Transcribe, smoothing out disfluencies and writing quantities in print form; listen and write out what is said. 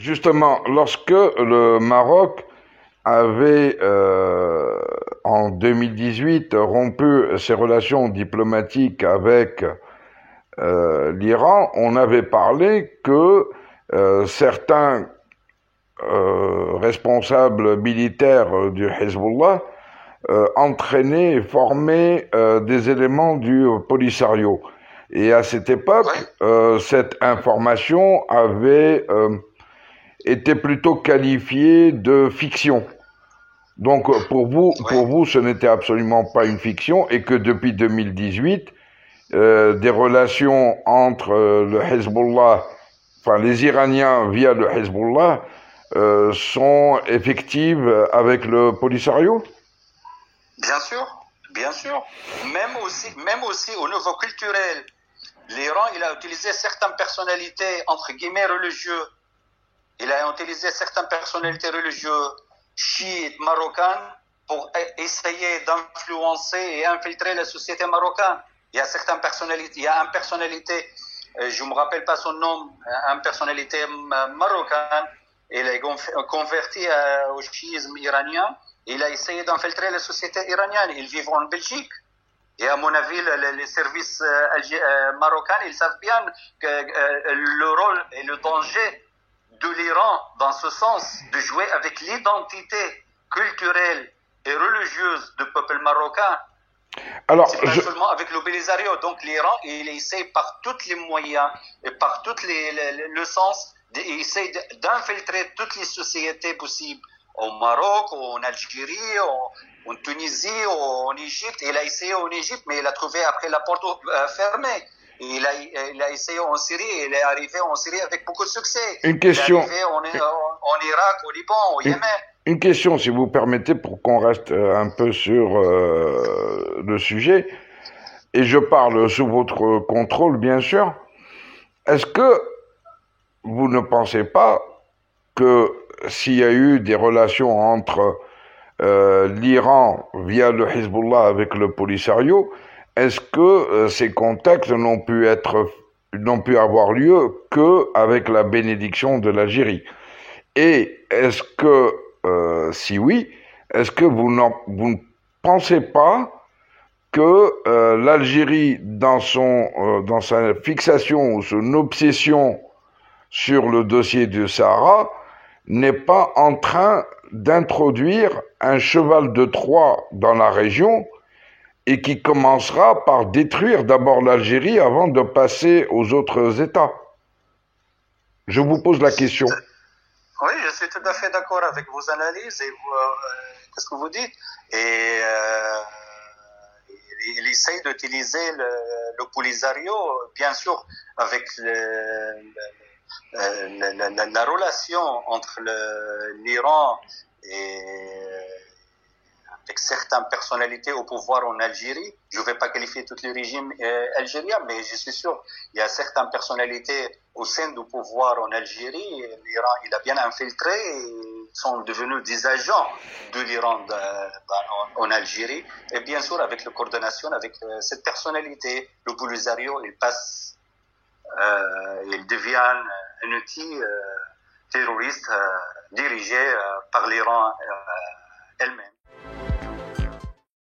justement, lorsque le Maroc avait, en 2018, rompu ses relations diplomatiques avec l'Iran, on avait parlé que certains responsables militaires du Hezbollah entraînaient et formaient des éléments du Polisario. Et à cette époque, Ouais, cette information avait été plutôt qualifiée de fiction. Donc ouais. pour vous, ce n'était absolument pas une fiction et que depuis 2018, des relations entre le Hezbollah, enfin les Iraniens via le Hezbollah, sont effectives avec le Polisario? Bien sûr, bien sûr. Même aussi au niveau culturel, l'Iran, il a utilisé certaines personnalités, entre guillemets, religieuses. Il a utilisé certaines personnalités religieuses chiites marocaines pour essayer d'influencer et infiltrer la société marocaine. Il y a certaines personnalités, il y a une personnalité, je ne me rappelle pas son nom, une personnalité marocaine, il est converti au chiisme iranien, il a essayé d'infiltrer la société iranienne. Il vit en Belgique. Et à mon avis, les services marocains, ils savent bien que le rôle et le danger de l'Iran dans ce sens, de jouer avec l'identité culturelle et religieuse du peuple marocain. Alors, C'est pas seulement avec le Belisario. Donc l'Iran, il essaie par tous les moyens et par tous le sens, il essaie d'infiltrer toutes les sociétés possibles au Maroc, en Algérie, en Tunisie, en Égypte. Il a essayé en Égypte, mais il a trouvé après la porte fermée. Il a essayé en Syrie, il est arrivé en Syrie avec beaucoup de succès. une Il est question, arrivé en Irak, au Liban, au une, Yémen. une question, si vous permettez, pour qu'on reste un peu sur le sujet, et je parle sous votre contrôle, bien sûr. Est-ce que vous ne pensez pas que s'il y a eu des relations entre l'Iran via le Hezbollah avec le Polisario, est-ce que ces contacts n'ont pu avoir lieu que avec la bénédiction de l'Algérie? Et est-ce que si oui, est-ce que vous ne pensez pas que l'Algérie, dans sa fixation ou son obsession sur le dossier du Sahara, n'est pas en train d'introduire un cheval de Troie dans la région et qui commencera par détruire d'abord l'Algérie avant de passer aux autres États? Je vous pose la question. Oui, je suis tout à fait d'accord avec vos analyses et qu'est-ce que vous dites. Et il essaye d'utiliser le Polisario, bien sûr, avec la relation entre l'Iran et avec certaines personnalités au pouvoir en Algérie. Je ne vais pas qualifier tout le régime algérien, mais je suis sûr il y a certaines personnalités au sein du pouvoir en Algérie. L'Iran, il a bien infiltré et ils sont devenus des agents de l'Iran en Algérie. Et bien sûr, avec la coordination avec cette personnalité, le Polisario, il devient un outil terroriste dirigé par l'Iran elle-même.